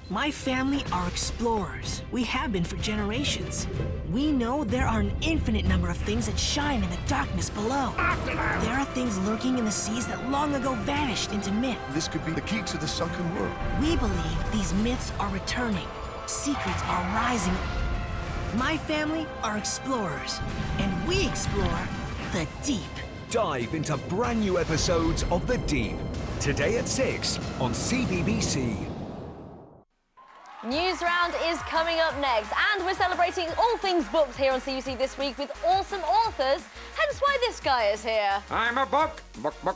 My family are explorers. We have been for generations. We know there are an infinite number of things that shine in the darkness below. There are things lurking in the seas that long ago vanished into myth. This could be the key to the sunken world. We believe these myths are returning. Secrets are rising. My family are explorers, and we explore the deep. Dive into brand new episodes of The Deep. Today at 6 on CBBC. Newsround is coming up next, and we're celebrating all things books here on CBBC this week with awesome authors, hence why this guy is here. I'm a book.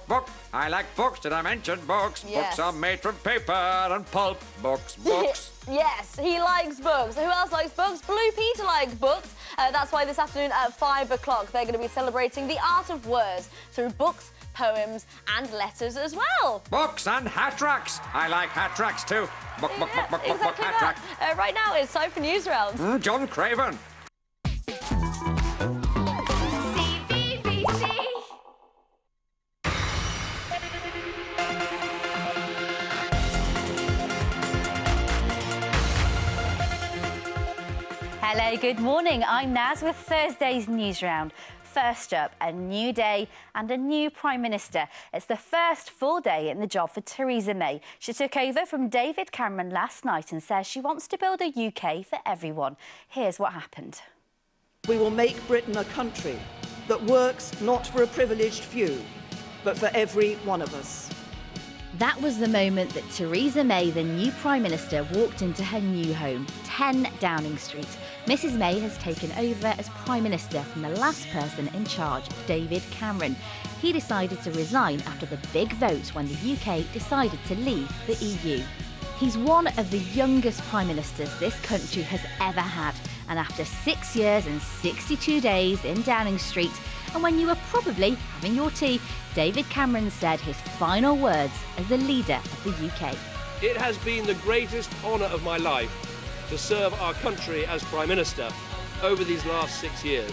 Book. I like books. Did I mention books? Yes. Books are made from paper and pulp. Books. Yes, he likes books. Who else likes books? Blue Peter likes books. That's why this afternoon at 5 o'clock they're going to be celebrating the art of words through books, poems and letters as well. Books and hat racks. I like hat racks too. Book, Exactly hat rack. that. Right now it's time for Newsround. John Craven. CBBC. Hello, good morning. I'm Naz with Thursday's Newsround. First up, a new day and a new Prime Minister. It's the first full day in the job for Theresa May. She took over from David Cameron last night and says she wants to build a UK for everyone. Here's what happened. We will make Britain a country that works not for a privileged few, but for every one of us. That was the moment that Theresa May, the new Prime Minister, walked into her new home, 10 Downing Street. Mrs May has taken over as Prime Minister from the last person in charge, David Cameron. He decided to resign after the big vote when the UK decided to leave the EU. He's one of the youngest Prime Ministers this country has ever had. And after 6 years and 62 days in Downing Street, and when you were probably having your tea, David Cameron said his final words as the leader of the UK. It has been the greatest honour of my life to serve our country as Prime Minister over these last 6 years.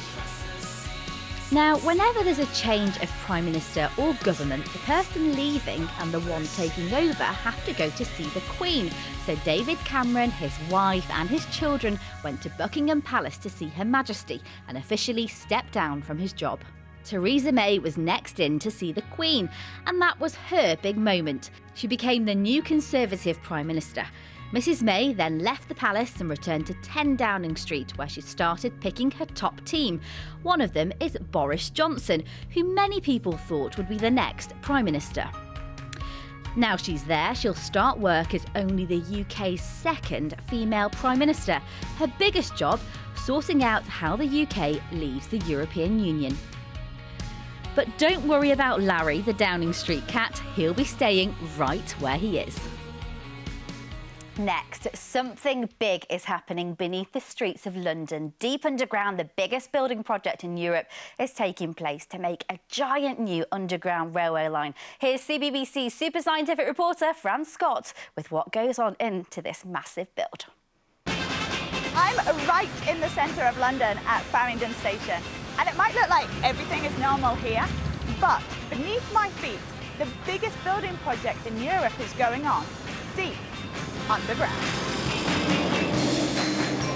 Now, whenever there's a change of Prime Minister or government, the person leaving and the one taking over have to go to see the Queen. So David Cameron, his wife and his children went to Buckingham Palace to see Her Majesty and officially stepped down from his job. Theresa May was next in to see the Queen, and that was her big moment. She became the new Conservative Prime Minister. Mrs May then left the palace and returned to 10 Downing Street, where she started picking her top team. One of them is Boris Johnson, who many people thought would be the next Prime Minister. Now she's there, she'll start work as only the UK's second female Prime Minister. Her biggest job, sorting out how the UK leaves the European Union. But don't worry about Larry, the Downing Street cat. He'll be staying right where he is. Next, something big is happening beneath the streets of London. Deep underground, the biggest building project in Europe is taking place to make a giant new underground railway line. Here's CBBC super scientific reporter Fran Scott with what goes on into this massive build. I'm right in the centre of London at Farringdon Station, and it might look like everything is normal here, but beneath my feet, the biggest building project in Europe is going on, deep underground.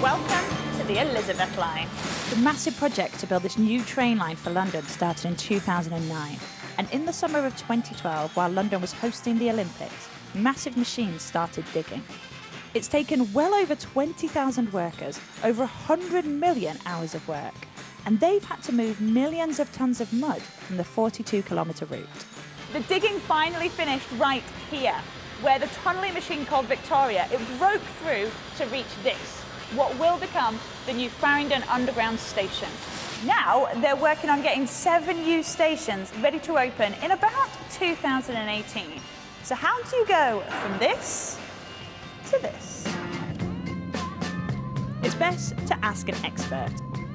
Welcome to the Elizabeth Line. The massive project to build this new train line for London started in 2009. And in the summer of 2012, while London was hosting the Olympics, massive machines started digging. It's taken well over 20,000 workers, over 100 million hours of work, and they've had to move millions of tons of mud from the 42-kilometre route. The digging finally finished right here, where the tunnelling machine called Victoria, it broke through to reach this, what will become the new Farringdon Underground Station. Now they're working on getting 7 new stations ready to open in about 2018. So how do you go from this to this? It's best to ask an expert.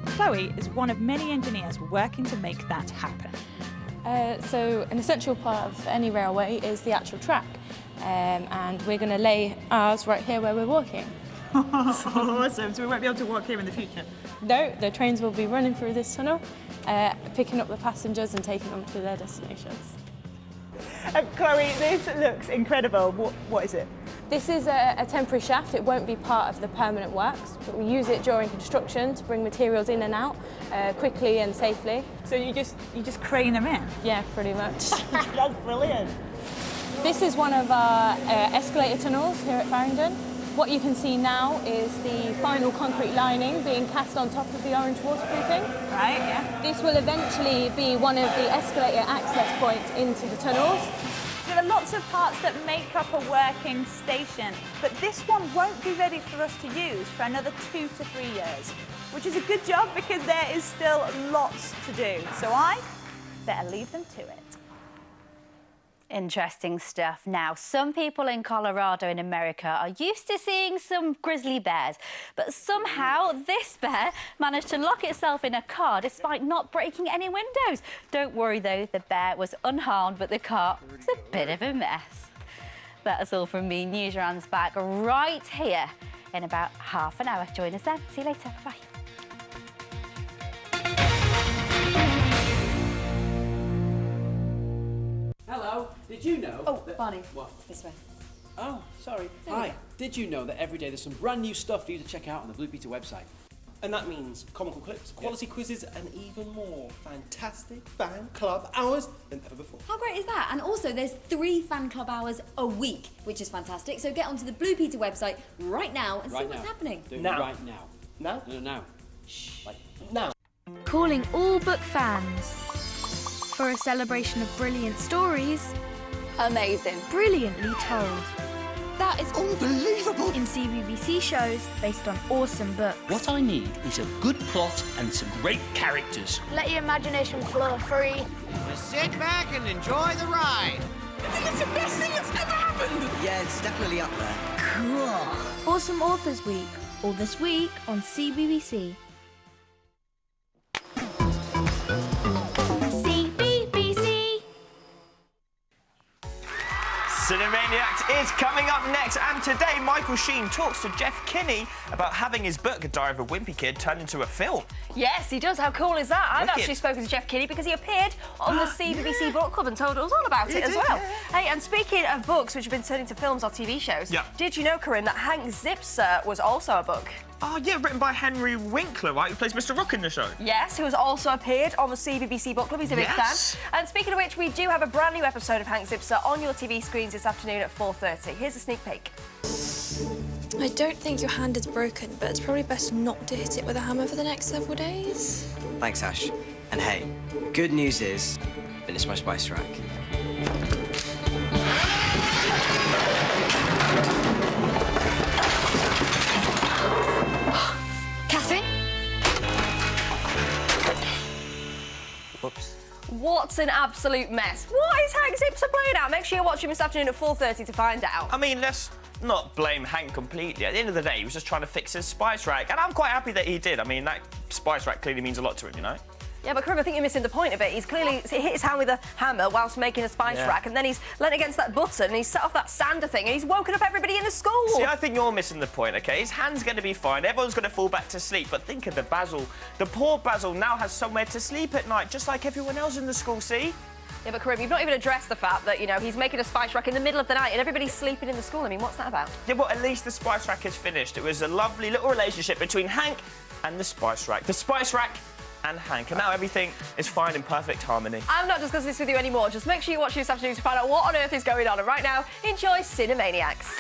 Chloe is one of many engineers working to make that happen. So an essential part of any railway is the actual track. And we're going to lay ours right here where we're walking. Awesome, so we won't be able to walk here in the future? No, the trains will be running through this tunnel, picking up the passengers and taking them to their destinations. Chloe, this looks incredible. What is it? This is a temporary shaft. It won't be part of the permanent works, but we use it during construction to bring materials in and out quickly and safely. So you just crane them in? Yeah, pretty much. That's brilliant. This is one of our escalator tunnels here at Farringdon. What you can see now is the final concrete lining being cast on top of the orange waterproofing. Right, yeah. This will eventually be one of the escalator access points into the tunnels. So there are lots of parts that make up a working station, but this one won't be ready for us to use for another 2 to 3 years, which is a good job because there is still lots to do. So I better leave them to it. Interesting stuff. Now, some people in Colorado in America are used to seeing some grizzly bears, but somehow this bear managed to lock itself in a car despite not breaking any windows. Don't worry though, the bear was unharmed, but the car was a bit of a mess. That's all from me. Newsround's back right here in about half an hour. Join us then. See you later. Bye. Hello, did you know? Oh, that... Barney. What? This way. Oh, sorry. Hi. Did you know that every day there's some brand new stuff for you to check out on the Blue Peter website? And that means comical clips, quality quizzes, and even more fantastic fan club hours than ever before. How great is that? And also, there's 3 fan club hours a week, which is fantastic. So get onto the Blue Peter website right now and see what's happening. Do it right now. Now? No, now. Shh. Like, now. Calling all book fans for a celebration of brilliant stories. Amazing. Brilliantly told. That is unbelievable! In CBBC shows based on awesome books. What I need is a good plot and some great characters. Let your imagination flow free. Just sit back and enjoy the ride. I think it's the best thing that's ever happened! Yeah, it's definitely up there. Cool. Awesome Authors Week. All this week on CBBC. Cinemaniacs is coming up next, and today Michael Sheen talks to Jeff Kinney about having his book, A Diary of a Wimpy Kid, turned into a film. Yes, he does. How cool is that? I've Wicked. actually spoken to Jeff Kinney because he appeared on the CBBC Book Club and told us all about it as well. Hey, and speaking of books which have been turned into films or TV shows, did you know, Corinne, that Hank Zipser was also a book? Oh, yeah, written by Henry Winkler, right, who plays Mr. Rook in the show. Yes, who has also appeared on the CBBC Book Club. He's a big fan. And speaking of which, we do have a brand new episode of Hank Zipser on your TV screens this afternoon at 4:30. Here's a sneak peek. I don't think your hand is broken, but it's probably best not to hit it with a hammer for the next several days. Thanks, Ash. And hey, good news is, I finished my spice rack. Catherine? Whoops. What an absolute mess. What is Hank Zipser playing at? Make sure you watch him this afternoon at 4:30 to find out. I mean, let's not blame Hank completely. At the end of the day, he was just trying to fix his spice rack, and I'm quite happy that he did. I mean, that spice rack clearly means a lot to him, you know? Yeah, but Corinne, I think you're missing the point a bit. He's clearly hit his hand with a hammer whilst making a spice rack, and then he's leant against that button and he's set off that sander thing and he's woken up everybody in the school. See, I think you're missing the point, OK? His hand's going to be fine. Everyone's going to fall back to sleep. But think of the Basil. The poor Basil now has somewhere to sleep at night, just like everyone else in the school, see? Yeah, but Corinne, you've not even addressed the fact that, you know, he's making a spice rack in the middle of the night and everybody's sleeping in the school. I mean, what's that about? Yeah, well, at least the spice rack is finished. It was a lovely little relationship between Hank and the spice rack. The spice rack and Hank, and now everything is fine in perfect harmony. I'm not discussing this with you anymore. Just make sure you watch this afternoon to find out what on earth is going on. And right now, enjoy Cinemaniacs.